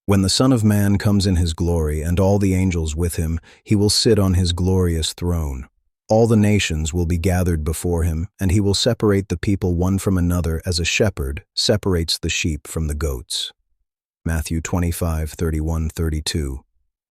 When the Son of Man comes in his glory and all the angels with him, he will sit on his glorious throne. All the nations will be gathered before him, and he will separate the people one from another as a shepherd separates the sheep from the goats. Matthew 25:31-32.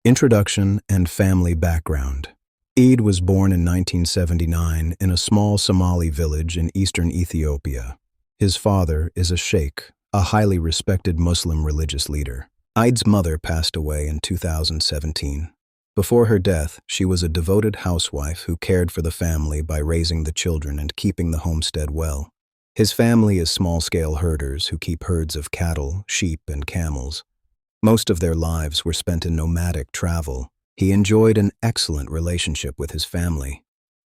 Introduction and family background. Eid was born in 1979 in a small Somali village in eastern Ethiopia. His father is a sheikh, a highly respected Muslim religious leader. Eid's mother passed away in 2017. Before her death, she was a devoted housewife who cared for the family by raising the children and keeping the homestead well. His family is small-scale herders who keep herds of cattle, sheep, and camels. Most of their lives were spent in nomadic travel. He enjoyed an excellent relationship with his family.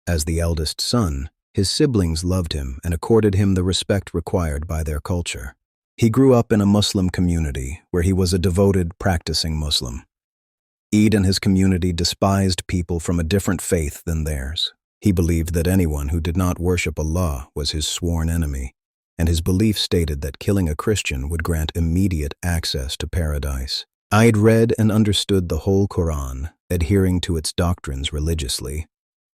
As the eldest son, his siblings loved him and accorded him the respect required by their culture. He grew up in a Muslim community where he was a devoted, practicing Muslim. Eid and his community despised people from a different faith than theirs. He believed that anyone who did not worship Allah was his sworn enemy, and his belief stated that killing a Christian would grant immediate access to paradise. Eid read and understood the whole Quran, adhering to its doctrines religiously.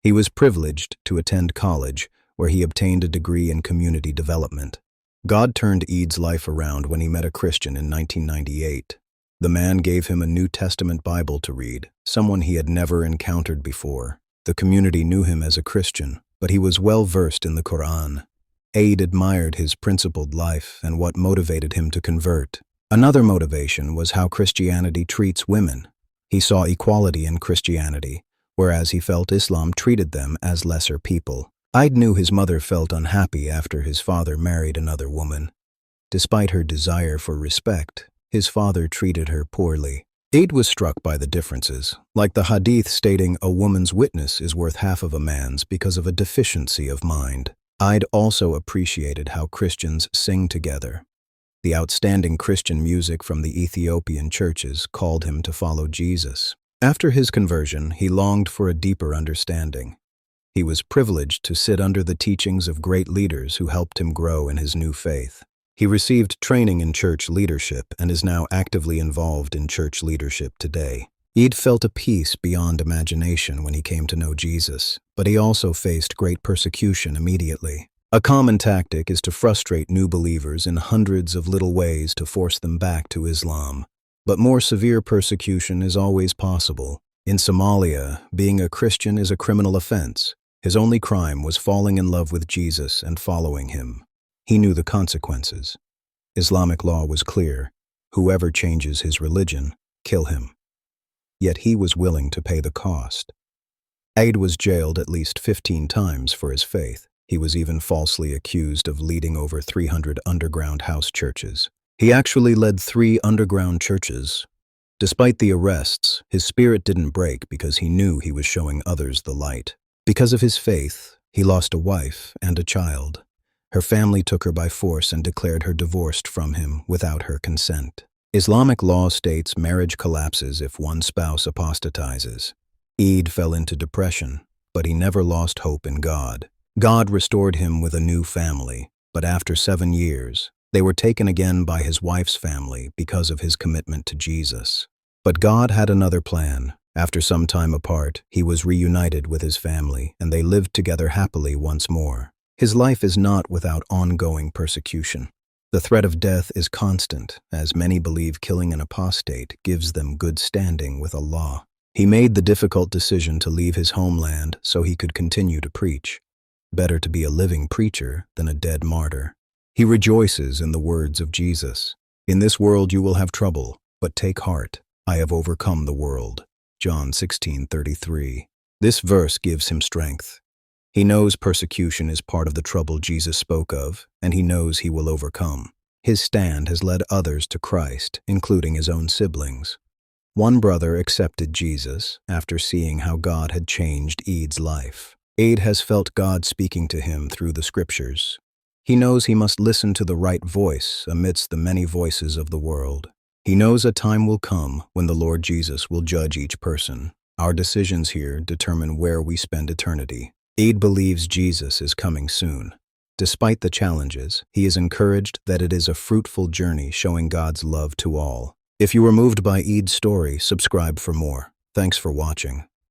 He was privileged to attend college, where he obtained a degree in community development. God turned Eid's life around when he met a Christian in 1998. The man gave him a New Testament Bible to read, someone he had never encountered before. The community knew him as a Christian, but he was well versed in the Quran. Eid admired his principled life and what motivated him to convert. Another motivation was how Christianity treats women. He saw equality in Christianity, whereas he felt Islam treated them as lesser people. Eid knew his mother felt unhappy after his father married another woman. Despite her desire for respect, his father treated her poorly. Eid was struck by the differences, like the hadith stating a woman's witness is worth half of a man's because of a deficiency of mind. Eid also appreciated how Christians sing together. The outstanding Christian music from the Ethiopian churches called him to follow Jesus. After his conversion, he longed for a deeper understanding. He was privileged to sit under the teachings of great leaders who helped him grow in his new faith. He received training in church leadership and is now actively involved in church leadership today. Eid felt a peace beyond imagination when he came to know Jesus, but he also faced great persecution immediately. A common tactic is to frustrate new believers in hundreds of little ways to force them back to Islam. But more severe persecution is always possible. In Somalia, being a Christian is a criminal offense. His only crime was falling in love with Jesus and following him. He knew the consequences. Islamic law was clear. Whoever changes his religion, kill him. Yet he was willing to pay the cost. Eid was jailed at least 15 times for his faith. He was even falsely accused of leading over 300 underground house churches. He actually led 3 underground churches. Despite the arrests, his spirit didn't break because he knew he was showing others the light. Because of his faith, he lost a wife and a child. Her family took her by force and declared her divorced from him without her consent. Islamic law states marriage collapses if one spouse apostatizes. Eid fell into depression, but he never lost hope in God. God restored him with a new family, but after 7 years, they were taken again by his wife's family because of his commitment to Jesus. But God had another plan. After some time apart, he was reunited with his family, and they lived together happily once more. His life is not without ongoing persecution. The threat of death is constant, as many believe killing an apostate gives them good standing with Allah. He made the difficult decision to leave his homeland so he could continue to preach. Better to be a living preacher than a dead martyr. He rejoices in the words of Jesus. In this world you will have trouble, but take heart, I have overcome the world. John 16:33. This verse gives him strength. He knows persecution is part of the trouble Jesus spoke of, and he knows he will overcome. His stand has led others to Christ, including his own siblings. One brother accepted Jesus after seeing how God had changed Eid's life. Eid has felt God speaking to him through the scriptures. He knows he must listen to the right voice amidst the many voices of the world. He knows a time will come when the Lord Jesus will judge each person. Our decisions here determine where we spend eternity. Eid believes Jesus is coming soon. Despite the challenges, he is encouraged that it is a fruitful journey showing God's love to all. If you were moved by Eid's story, subscribe for more. Thanks for watching.